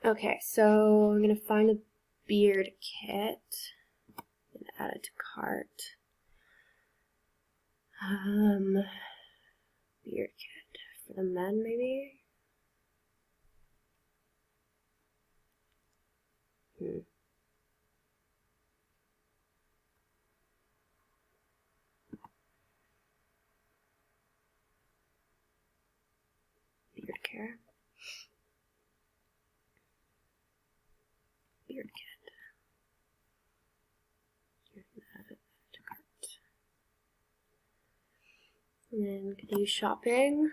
Okay, so I'm gonna find a beard kit and add it to cart. Beard kit for the men, maybe? Beard care. Beard kit. Add it to cart. And then continue shopping.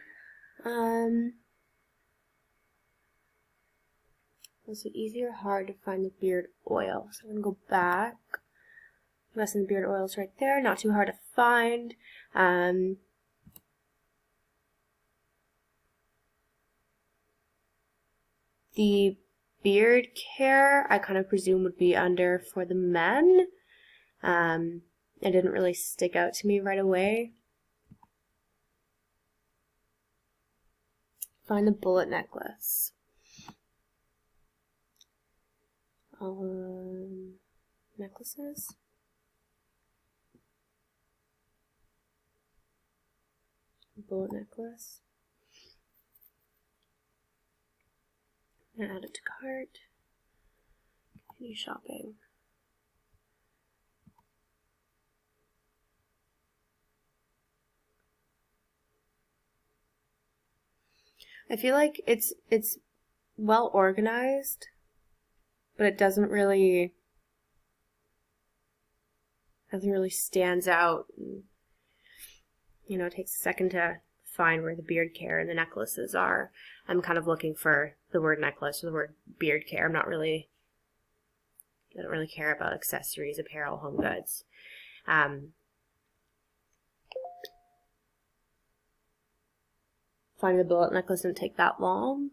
Was it easy or hard to find the beard oil? So I'm gonna go back. Less than the beard oil's right there. Not too hard to find. The beard care, I kind of presume would be under for the men. It didn't really stick out to me right away. Find the bullet necklace. Necklaces? Bullet necklace. And add it to cart. Continue shopping. I feel like it's well organized, but it doesn't really stands out. And, you know, it takes a second to find where the beard care and the necklaces are. I'm kind of looking for the word necklace or the word beard care. I don't really care about accessories, apparel, home goods. Finding the bullet necklace didn't take that long.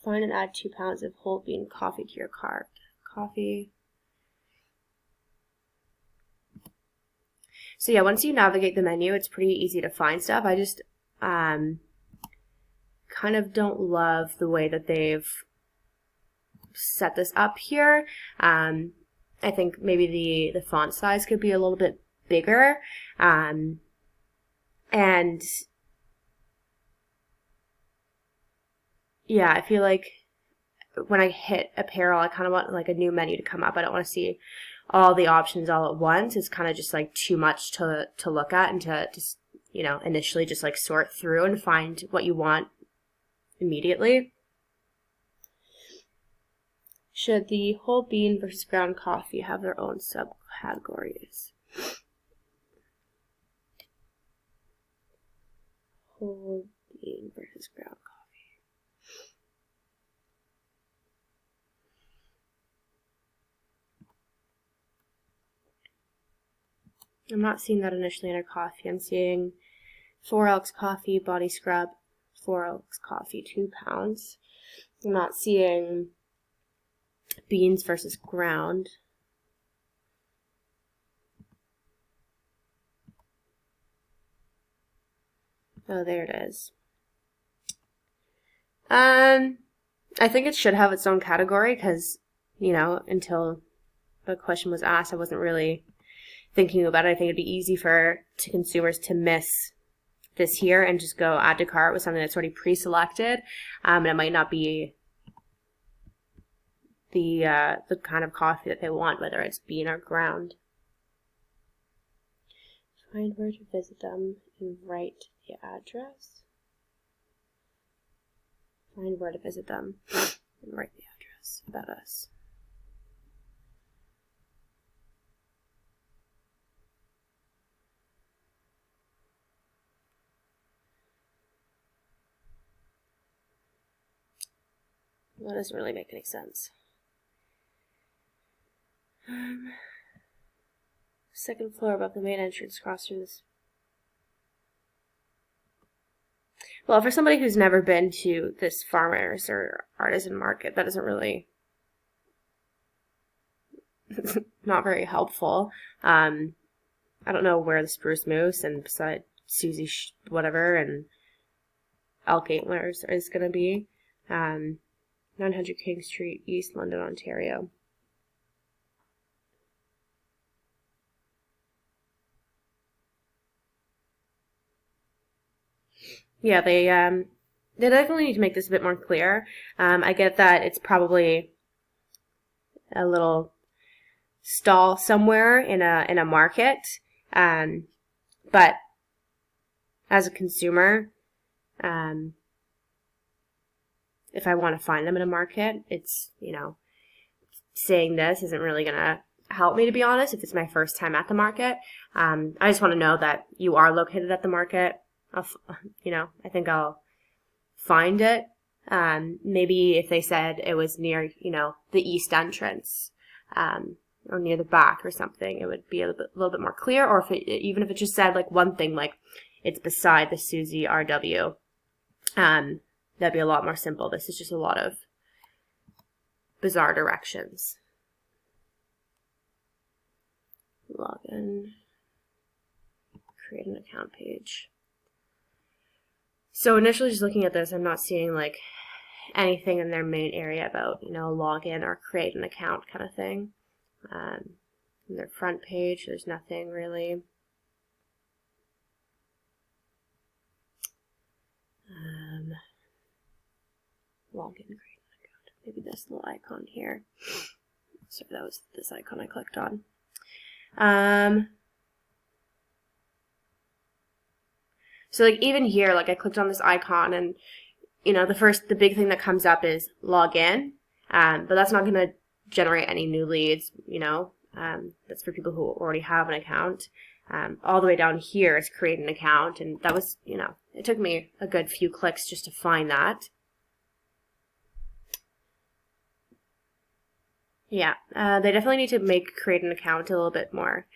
Find and add 2 pounds of whole bean coffee to your cart. Coffee. So yeah, once you navigate the menu, it's pretty easy to find stuff. I just kind of don't love the way that they've set this up here. I think maybe the font size could be a little bit bigger. And yeah, I feel like when I hit apparel, I kind of want like a new menu to come up. I don't want to see all the options all at once. It's kind of just like too much to look at and to just, you know, initially just like sort through and find what you want immediately. Should the whole bean versus ground coffee have their own subcategories? Whole bean versus ground coffee. I'm not seeing that initially under coffee. I'm seeing 4 Elks coffee, body scrub, 4 Elks coffee, 2 pounds. I'm not seeing beans versus ground. Oh, there it is. I think it should have its own category because, you know, until the question was asked, I wasn't really thinking about it. I think it'd be easy to consumers to miss this here and just go add to cart with something that's already pre-selected, and it might not be the kind of coffee that they want, whether it's bean or ground. Find where to visit them and write the address. Find where to visit them and write the address about us. That doesn't really make any sense. Second floor above the main entrance, cross through this. Well, for somebody who's never been to this farmers or artisan market, that isn't really not very helpful. I don't know where the spruce moose and beside Susie whatever and elk antlers is going to be. 900 King Street, East London, Ontario. Yeah, they definitely need to make this a bit more clear. I get that it's probably a little stall somewhere in a market, but as a consumer, if I want to find them in a market, it's, saying this isn't really going to help me, to be honest, if it's my first time at the market. I just want to know that you are located at the market. I think I'll find it. Maybe if they said it was near, the east entrance, or near the back or something, it would be a little bit more clear. Or even if it just said like one thing, like it's beside the Suzy RW, that'd be a lot more simple. This is just a lot of bizarre directions. Login, create an account page. So initially just looking at this, I'm not seeing like anything in their main area about, login or create an account kind of thing. In their front page, there's nothing really. Login, create an account. Maybe this little icon here. So that was this icon I clicked on. So like even here, like I clicked on this icon and, the big thing that comes up is log in, but that's not going to generate any new leads, that's for people who already have an account. All the way down here is create an account, and that was, it took me a good few clicks just to find that. Yeah, they definitely need to make create an account a little bit more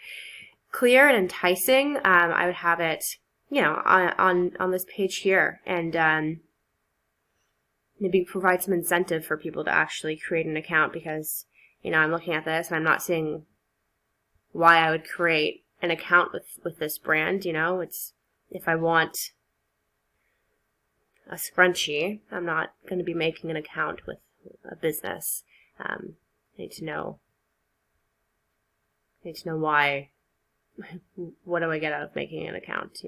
clear and enticing. I would have it, on this page here, and maybe provide some incentive for people to actually create an account, because, I'm looking at this and I'm not seeing why I would create an account with this brand. It's, if I want a scrunchie, I'm not going to be making an account with a business. I need to know why. What do I get out of making an account,